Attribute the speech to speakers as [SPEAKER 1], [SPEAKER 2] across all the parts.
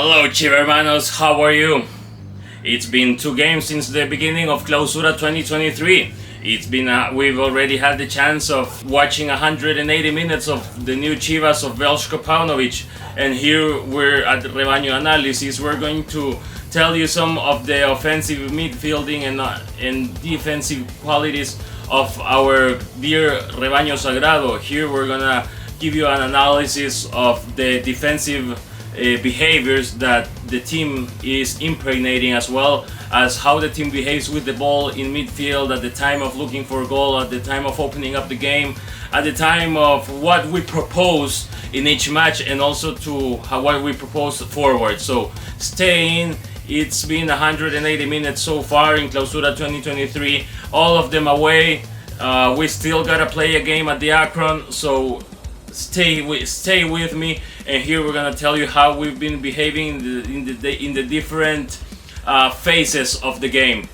[SPEAKER 1] Hello, Chivas, how are you? It's been 2 games since the beginning of Clausura 2023. We've already had the chance of watching 180 minutes of the new Chivas of Veljko Paunovic, and here we're at Rebaño Analysis. We're going to tell you some of the offensive midfielding and defensive qualities of our dear Rebaño Sagrado. Here we're gonna give you an analysis of the defensive behaviors that the team is impregnating, as well as how the team behaves with the ball in midfield at the time of looking for a goal, at the time of opening up the game, at the time of what we propose in each match, and also to what we propose forward. So stay in. It's been 180 minutes so far in Clausura 2023, all of them away. We still gotta play a game at the Akron, so stay with me, and here we're gonna tell you how we've been behaving in the different phases of the game.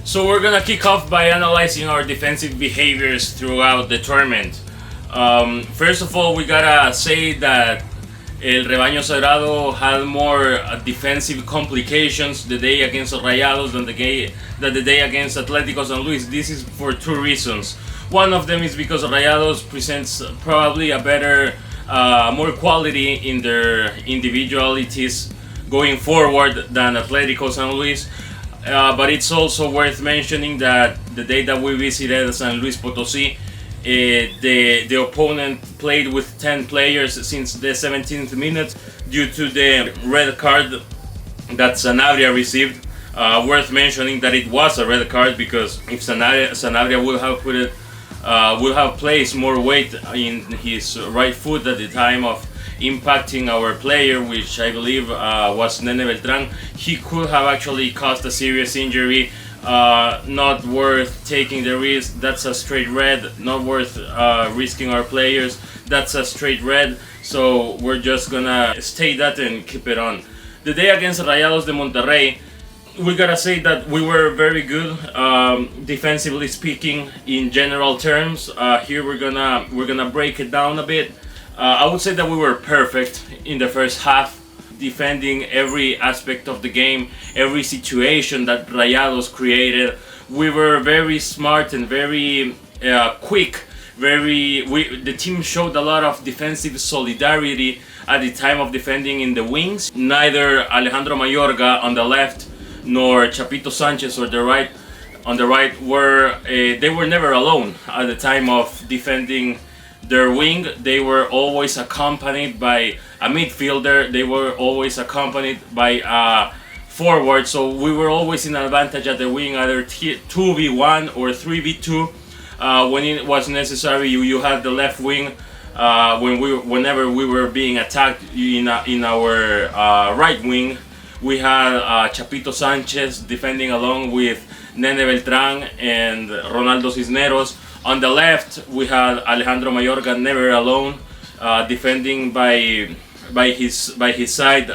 [SPEAKER 1] So we're gonna kick off by analyzing our defensive behaviors throughout the tournament. First of all, we gotta say that El Rebaño Sagrado had more defensive complications the day against Rayados than the day against Atlético San Luis. This is for two reasons. One of them is because Rayados presents probably a better, more quality in their individualities going forward than Atlético San Luis. But it's also worth mentioning that the day that we visited San Luis Potosí, the opponent played with 10 players since the 17th minute due to the red card that Sanabria received. Worth mentioning that it was a red card, because if Sanabria would have placed more weight in his right foot at the time of impacting our player, which I believe was Nene Beltran, he could have actually caused a serious injury. Not worth taking the risk. That's a straight red. Not worth risking our players. That's a straight red. So we're just gonna stay that and keep it on. The day against Rayados de Monterrey, we gotta say that we were very good, defensively speaking, in general terms. Here we're gonna break it down a bit. I would say that we were perfect in the first half, defending every aspect of the game, every situation that Rayados created. We were very smart and very quick. The team showed a lot of defensive solidarity at the time of defending in the wings. Neither Alejandro Mayorga on the left nor Chapito Sanchez on the right they were never alone at the time of defending their wing. They were always accompanied by a midfielder. They were always accompanied by a forward. So we were always in advantage at the wing, either 2v1 or 3v2. When it was necessary, you had the left wing. Whenever we were being attacked in our right wing, we had Chapito Sanchez defending along with Nene Beltran and Ronaldo Cisneros. On the left, we had Alejandro Mayorga never alone, defending by his side.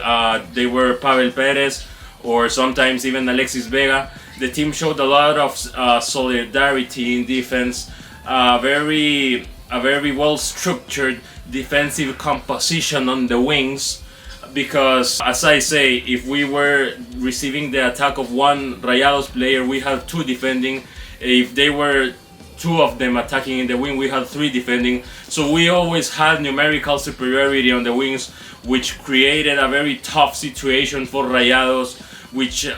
[SPEAKER 1] They were Pavel Perez or sometimes even Alexis Vega. The team showed a lot of solidarity in defense. A very well structured defensive composition on the wings. Because, as I say, if we were receiving the attack of one Rayados player, we had two defending. If they were two of them attacking in the wing, we had three defending. So we always had numerical superiority on the wings, which created a very tough situation for Rayados, which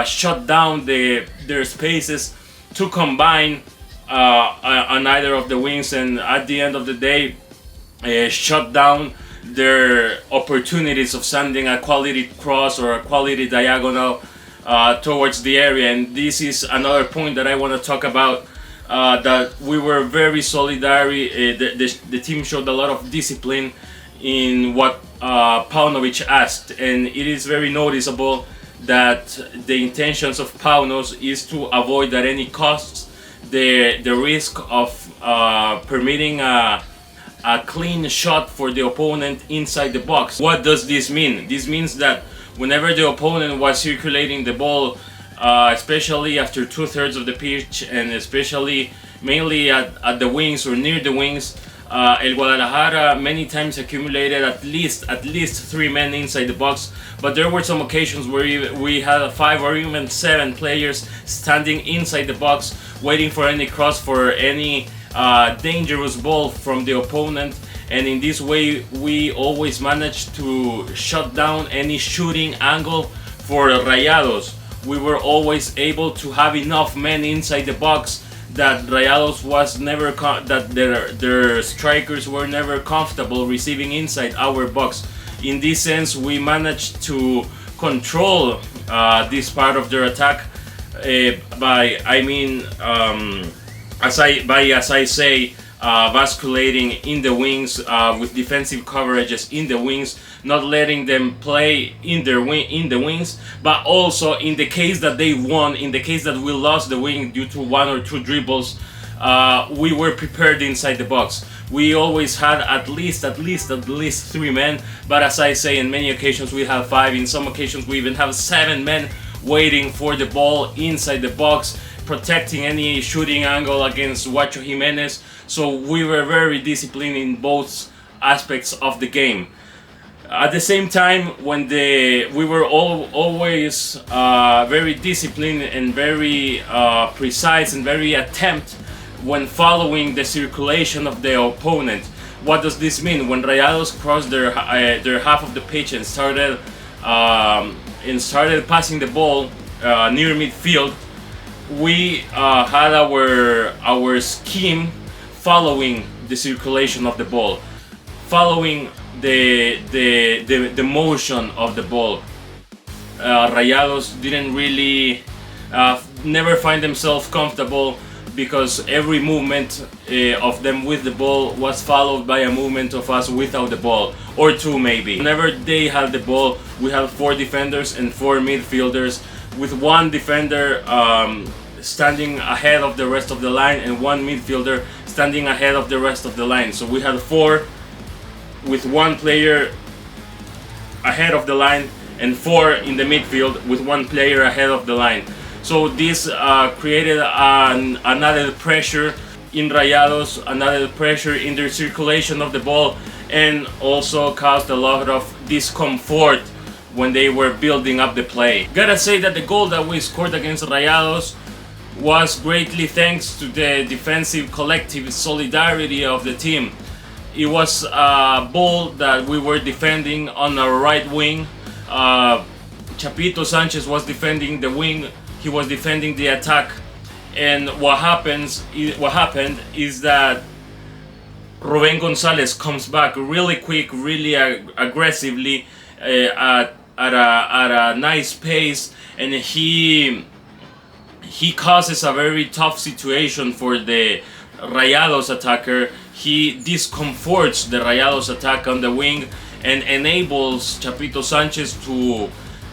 [SPEAKER 1] shut down their spaces to combine on either of the wings, and at the end of the day shut down their opportunities of sending a quality cross or a quality diagonal towards the area. And this is another point that I want to talk about. That we were very solidary. The team showed a lot of discipline in what Paunovic asked, and it is very noticeable that the intentions of Paunos is to avoid at any cost the risk of permitting a clean shot for the opponent inside the box. What does this mean? This means that whenever the opponent was circulating the ball especially after 2/3 of the pitch, and especially mainly at the wings or near the wings. El Guadalajara many times accumulated at least 3 men inside the box, but there were some occasions where we had 5 or even 7 players standing inside the box waiting for any cross, for any dangerous ball from the opponent, and in this way we always managed to shut down any shooting angle for Rayados. We were always able to have enough men inside the box that Rayados was never that their strikers were never comfortable receiving inside our box. In this sense, we managed to control this part of their attack by as I say, basculating in the wings with defensive coverages in the wings, not letting them play in the wings, but also in the case that they won, in the case that we lost the wing due to 1 or 2 dribbles, we were prepared inside the box. We always had at least 3 men, but as I say, in many occasions we have 5. In some occasions we even have 7 men waiting for the ball inside the box, protecting any shooting angle against Guacho Jimenez. So we were very disciplined in both aspects of the game. At the same time, when we were always very disciplined and very precise and very attempt when following the circulation of the opponent. What does this mean? When Rayados crossed their half of the pitch and started passing the ball near midfield, we had our scheme following the circulation of the ball, following the motion of the ball. Rayados didn't really never find themselves comfortable, because every movement of them with the ball was followed by a movement of us without the ball, or 2 maybe. Whenever they had the ball, we had 4 defenders and 4 midfielders, with 1 defender standing ahead of the rest of the line and 1 midfielder standing ahead of the rest of the line. So we had 4 with 1 player ahead of the line and 4 in the midfield with 1 player ahead of the line. So this created another pressure in Rayados, another pressure in their circulation of the ball, and also caused a lot of discomfort when they were building up the play. Gotta say that the goal that we scored against Rayados was greatly thanks to the defensive collective solidarity of the team. It was a ball that we were defending on our right wing. Chapito Sanchez was defending the wing, he was defending the attack, and what happened is that Rubén González comes back really quick, really aggressively, at a nice pace, and he causes a very tough situation for the Rayados attacker. He discomforts the Rayados attack on the wing and enables Chapito Sanchez to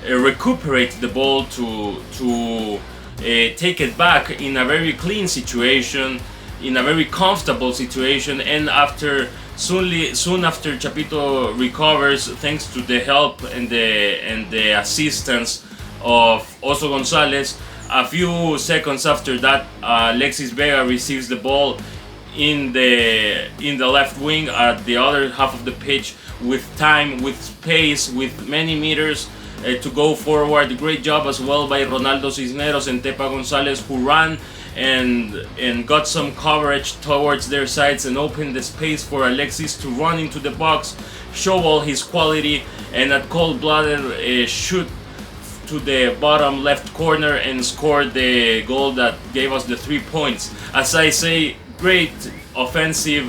[SPEAKER 1] recuperate the ball, to take it back in a very clean situation, in a very comfortable situation. And soon after Chapito recovers, thanks to the help and the assistance of Oso González, a few seconds after that, Alexis Vega receives the ball in the left wing at the other half of the pitch, with time, with space, with many meters to go forward. Great job as well by Ronaldo Cisneros and Tepa González, who ran and got some coverage towards their sides and opened the space for Alexis to run into the box, show all his quality, and at cold-blooded shoot to the bottom left corner and score the goal that gave us the 3 points. As I say, great offensive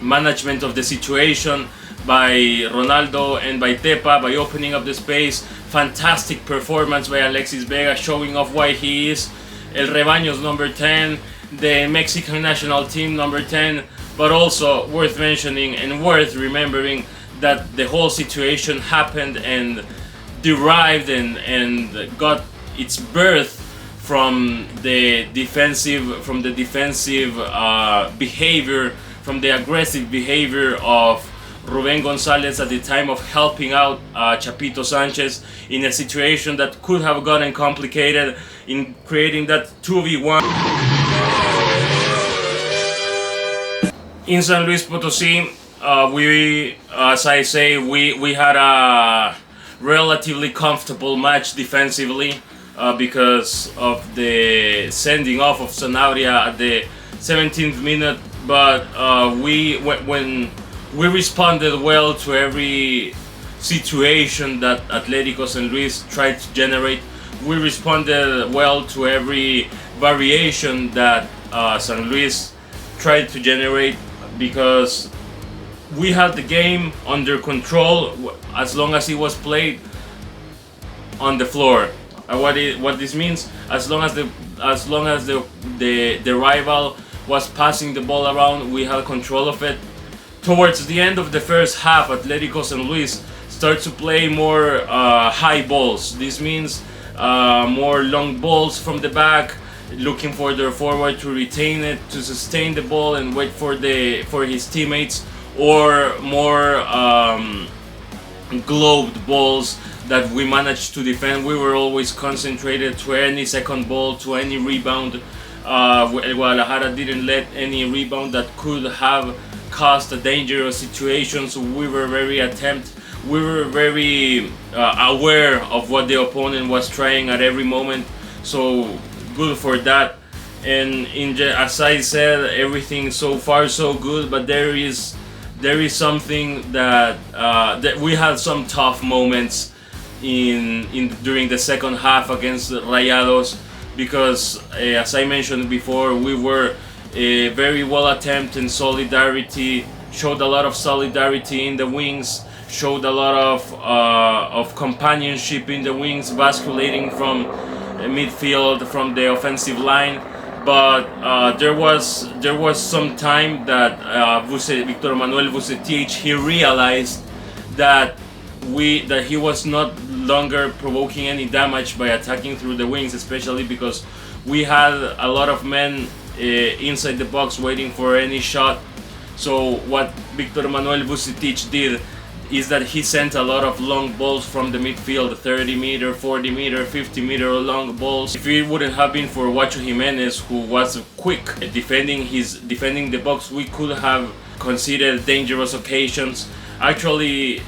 [SPEAKER 1] management of the situation by Ronaldo and by Tepa, by opening up the space. Fantastic performance by Alexis Vega, showing off why he is El Rebaño's number 10, the Mexican national team number 10, but also worth mentioning and worth remembering that the whole situation happened and derived and got its birth from the defensive behavior, from the aggressive behavior of Ruben Gonzalez at the time of helping out Chapito Sanchez in a situation that could have gotten complicated in creating that 2v1. In San Luis Potosí, as I say, we had a relatively comfortable match defensively because of the sending off of Sanabria at the 17th minute, but when we responded well to every situation that Atlético San Luis tried to generate. We responded well to every variation that San Luis tried to generate, because we had the game under control as long as it was played on the floor. What this means, as long as the rival was passing the ball around, we had control of it. Towards the end of the first half, Atlético San Luis starts to play more high balls. This means more long balls from the back, looking for their forward to retain it, to sustain the ball and wait for his teammates, or more globed balls that we managed to defend. We were always concentrated to any second ball, to any rebound. Guadalajara didn't let any rebound that could have caused a dangerous situation, so we were very aware of what the opponent was trying at every moment, so good for that. And as I said, everything so far so good, but there is something that we had some tough moments during the second half against Rayados, because as I mentioned before, we were very well attempted in solidarity, showed a lot of solidarity in the wings, showed a lot of companionship in the wings, basculating from midfield, from the offensive line. But there was some time that Victor Manuel Vucetich, he realized that he was not longer provoking any damage by attacking through the wings, especially because we had a lot of men inside the box waiting for any shot. So what Victor Manuel Vucetich did is that he sent a lot of long balls from the midfield, 30 meter, 40 meter, 50 meter long balls. If it wouldn't have been for Guacho Jimenez, who was quick defending the box, we could have conceded dangerous occasions. Actually,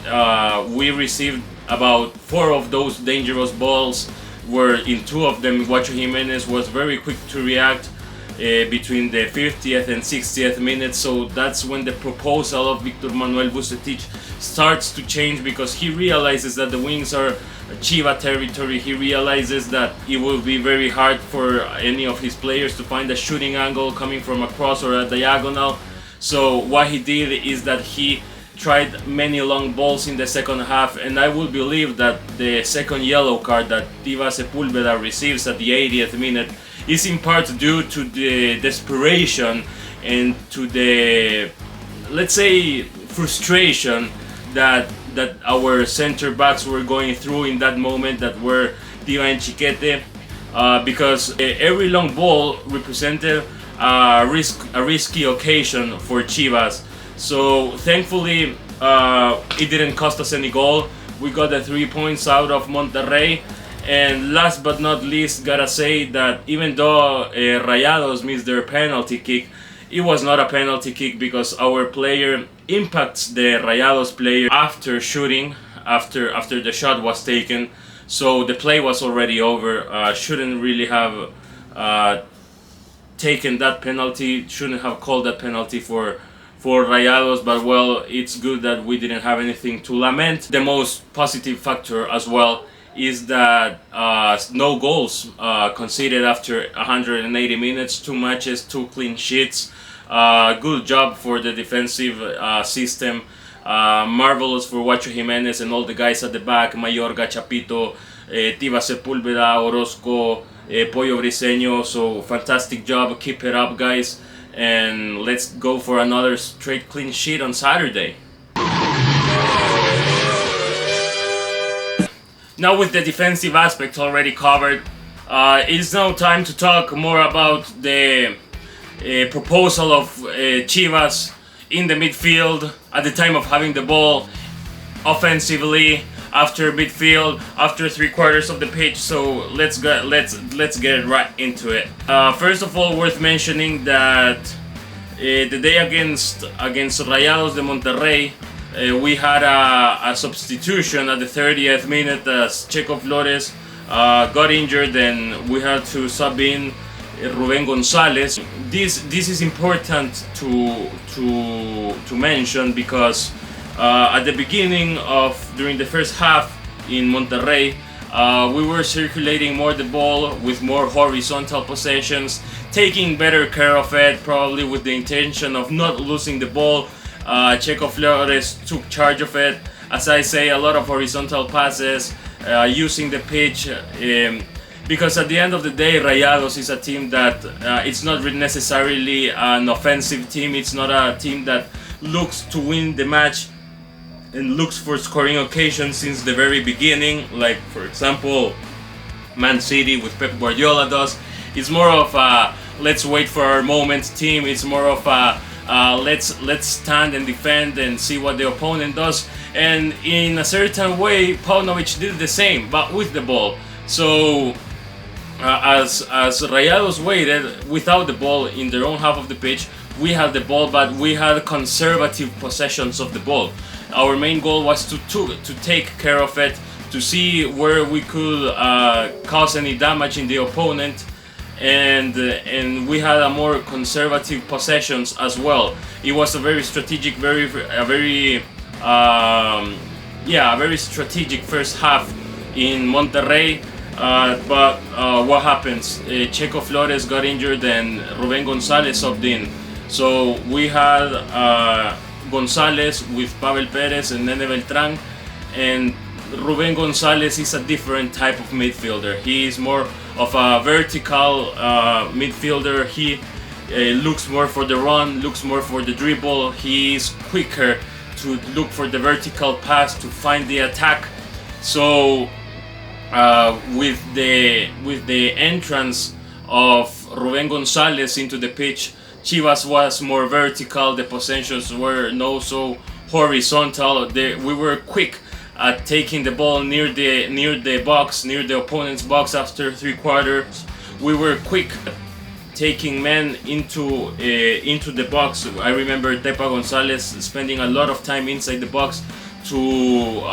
[SPEAKER 1] we received about 4 of those dangerous balls, where in 2 of them Guacho Jimenez was very quick to react between the 50th and 60th minute. So that's when the proposal of Victor Manuel Vucetich starts to change, because he realizes that the wings are Chivas territory. He realizes that it will be very hard for any of his players to find a shooting angle coming from across or a diagonal. So what he did is that he tried many long balls in the second half, and I would believe that the second yellow card that Tiva Sepulveda receives at the 80th minute is in part due to the desperation and to the, let's say, frustration that our center backs were going through in that moment, that were Tiva and Chiquete, because every long ball represented a risky occasion for Chivas. So thankfully it didn't cost us any goal. We got the 3 points out of Monterrey. And last but not least, gotta say that even though Rayados missed their penalty kick, it was not a penalty kick, because our player impacts the Rayados player after shooting, after the shot was taken. So the play was already over. Shouldn't really have taken that penalty, shouldn't have called that penalty for Rayados, but well, it's good that we didn't have anything to lament. The most positive factor as well is that no goals conceded after 180 minutes, 2 matches, 2 clean sheets. Good job for the defensive system. Marvelous for Guacho Jimenez and all the guys at the back, Mayorga, Chapito, Tiva Sepúlveda, Orozco, Pollo Briseño. So fantastic job, keep it up guys, and let's go for another straight clean sheet on Saturday. Now, with the defensive aspect already covered, it's now time to talk more about the proposal of Chivas in the midfield at the time of having the ball, offensively, after midfield, after 3/4 of the pitch. So let's get right into it. First of all, worth mentioning that the day against Rayados de Monterrey, we had a substitution at the 30th minute as Checo Flores got injured, and we had to sub in Rubén González. This is important to mention because at the beginning during the first half in Monterrey, we were circulating more the ball with more horizontal possessions, taking better care of it, probably with the intention of not losing the ball. Checo Flores took charge of it. As I say, a lot of horizontal passes, using the pitch, because at the end of the day, Rayados is a team that it's not necessarily an offensive team. It's not a team that looks to win the match and looks for scoring occasions since the very beginning, like for example Man City with Pep Guardiola does. It's more of a let's wait for our moment team. It's more of a let's stand and defend and see what the opponent does. And in a certain way, Paunovic did the same, but with the ball. So as Rayados waited without the ball in their own half of the pitch, we had the ball, but we had conservative possessions of the ball. Our main goal was to take care of it, to see where we could cause any damage in the opponent, and we had a more conservative possessions as well. It was a very strategic, very strategic first half in Monterrey. But what happens? Checo Flores got injured and Rubén González subbed in. So we had González with Pavel Pérez and Nene Beltrán, and Rubén González is a different type of midfielder. He is more of a vertical midfielder. He looks more for the run, looks more for the dribble. He is quicker to look for the vertical pass to find the attack. So with the entrance of Rubén González into the pitch, Chivas was more vertical. The possessions were not so horizontal. We were quick at taking the ball near the box, near the opponent's box after 3/4. We were quick taking men into the box. I remember Tepa González spending a lot of time inside the box to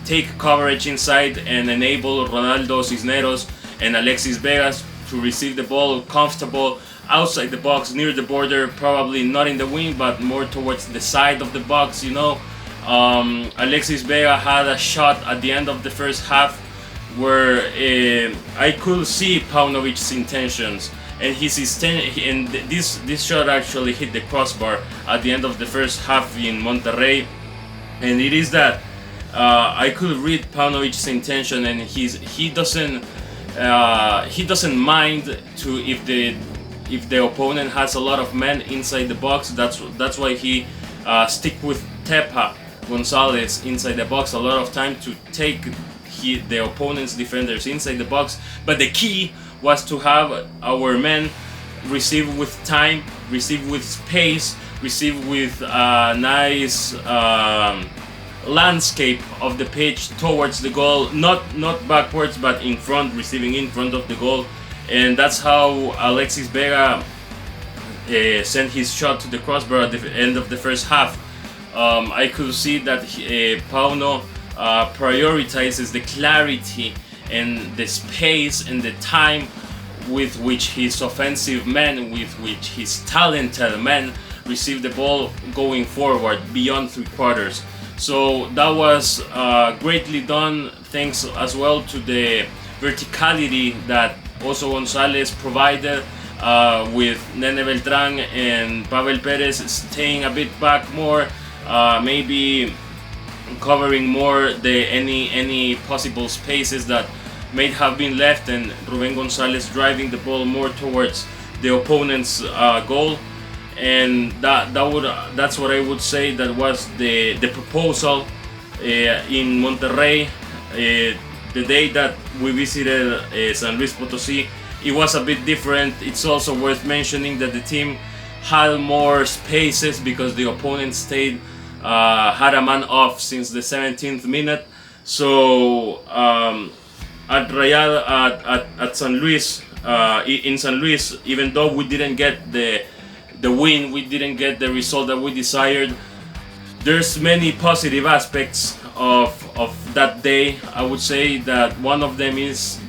[SPEAKER 1] take coverage inside and enable Ronaldo Cisneros and Alexis Vegas to receive the ball comfortable outside the box, near the border, probably not in the wing, but more towards the side of the box, you know. Alexis Vega had a shot at the end of the first half where I could see Paunovic's intentions, and this shot actually hit the crossbar at the end of the first half in Monterrey, and it is that I could read Paunovic's intention, and he doesn't mind to if the opponent has a lot of men inside the box. That's why he stick with Tepa González inside the box a lot of time to take the opponent's defenders inside the box. But the key was to have our men receive with time, receive with space, receive with a nice landscape of the pitch towards the goal, not backwards but in front, receiving in front of the goal. And that's how Alexis Vega sent his shot to the crossbar at the end of the first half. I could see that Pauno prioritizes the clarity and the space and the time with which his offensive men, with which his talented men receive the ball going forward beyond 3/4. So that was greatly done, thanks as well to the verticality that also González provided, with Nene Beltrán and Pavel Pérez staying a bit back more, maybe covering more any possible spaces that may have been left, and Rubén González driving the ball more towards the opponent's goal. And that's what I would say that was the proposal in Monterrey. The day that we visited San Luis Potosí, it was a bit different. It's also worth mentioning that the team had more spaces because the opponent stayed had a man off since the 17th minute. So at San Luis, in San Luis, even though we didn't get the win, we didn't get the result that we desired. There's many positive aspects of that day. I would say that one of them is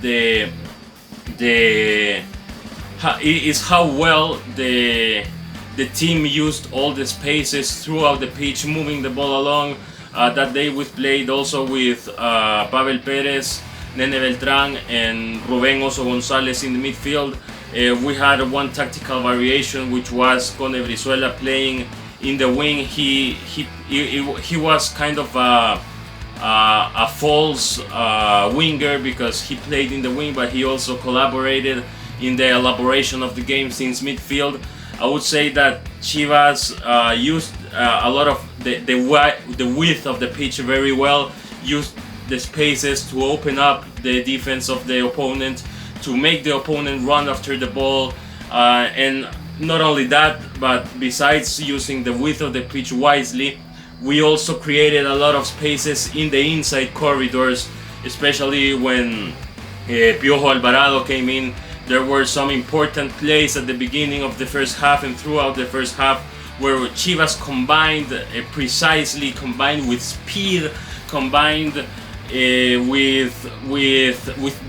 [SPEAKER 1] how well the team used all the spaces throughout the pitch, moving the ball along. That day we played also with Pavel Perez, Nene Beltran, and Rubén Oso González in the midfield. We had one tactical variation, which was Cone Brizuela playing in the wing. He was kind of a false winger because he played in the wing, but he also collaborated in the elaboration of the game since midfield. I would say that Chivas used a lot of the width of the pitch very well, used the spaces to open up the defense of the opponent, to make the opponent run after the ball, and not only that, but besides using the width of the pitch wisely, we also created a lot of spaces in the inside corridors, especially when Piojo Alvarado came in. There were some important plays at the beginning of the first half and throughout the first half where Chivas precisely combined with speed, combined with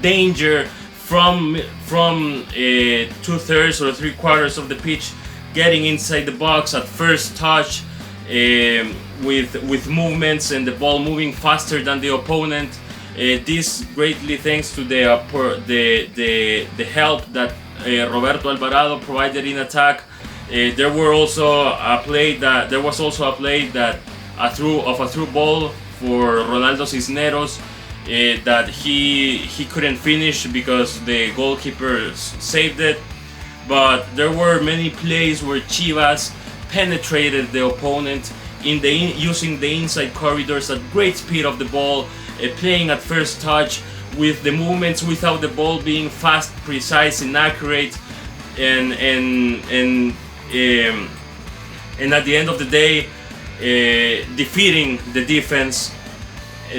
[SPEAKER 1] danger from 2/3 or 3/4 of the pitch, getting inside the box at first touch, with movements and the ball moving faster than the opponent. This greatly thanks to the help that Roberto Alvarado provided in attack. There was also a play that a through ball for Ronaldo Cisneros that he couldn't finish because the goalkeeper saved it. But there were many plays where Chivas penetrated the opponent using the inside corridors at great speed of the ball, playing at first touch with the movements without the ball being fast, precise, and accurate, and at the end of the day, defeating the defense.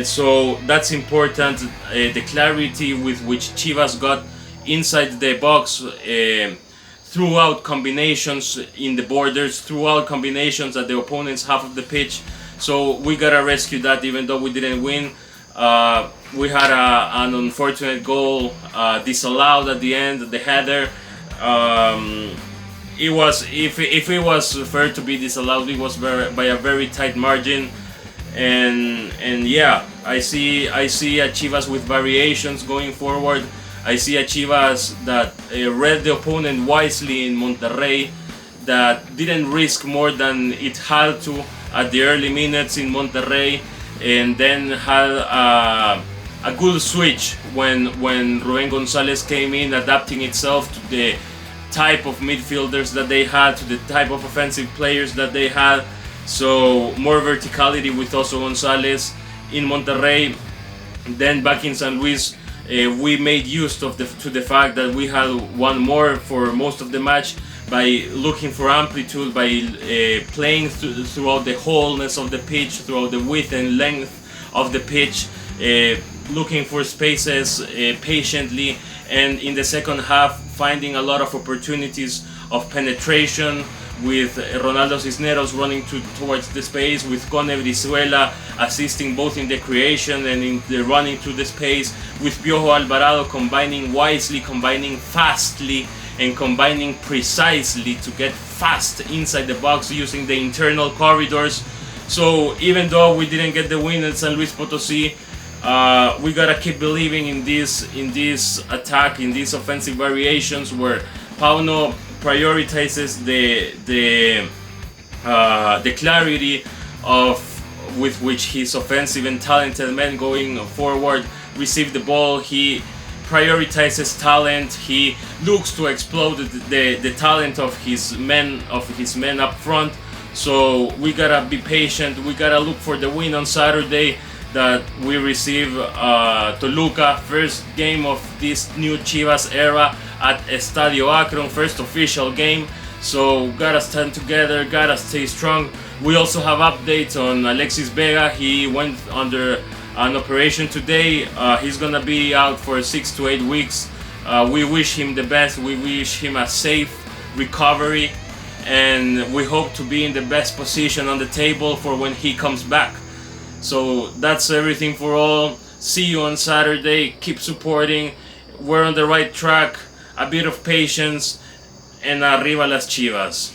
[SPEAKER 1] So that's important. The clarity with which Chivas got inside the box, throughout combinations in the borders, throughout combinations at the opponent's half of the pitch. So we gotta rescue that, even though we didn't win. We had an unfortunate goal disallowed at the end, the header. It was, if it was fair to be disallowed, it was by a very tight margin. And yeah, I see a Chivas with variations going forward. I see a Chivas that read the opponent wisely in Monterrey, that didn't risk more than it had to at the early minutes in Monterrey, and then had a good switch when Rubén González came in, adapting itself to the type of midfielders that they had, to the type of offensive players that they had. So more verticality with Oso González in Monterrey. Then back in San Luis, we made use of the fact that we had one more for most of the match, by looking for amplitude, by playing throughout the wholeness of the pitch, throughout the width and length of the pitch, looking for spaces patiently, and in the second half finding a lot of opportunities of penetration, with Ronaldo Cisneros running towards the space, with Cone Brizuela assisting both in the creation and in the running through the space, with Piojo Alvarado combining wisely, combining fastly, and combining precisely to get fast inside the box using the internal corridors. So even though we didn't get the win at San Luis Potosí, we gotta keep believing in this attack, in these offensive variations where Pauno prioritizes the clarity with which his offensive and talented men going forward receive the ball. He prioritizes talent. He looks to explode the talent of his men up front. So we gotta be patient. We gotta look for the win on Saturday, that we receive Toluca, first game of this new Chivas era at Estadio Akron, first official game. So gotta stand together, gotta stay strong. We also have updates on Alexis Vega. He went under an operation today. He's gonna be out for 6 to 8 weeks. We wish him the best. We wish him a safe recovery, and we hope to be in the best position on the table for when he comes back. So that's everything for all. See you on Saturday. Keep supporting. We're on the right track. A bit of patience, and arriba las Chivas.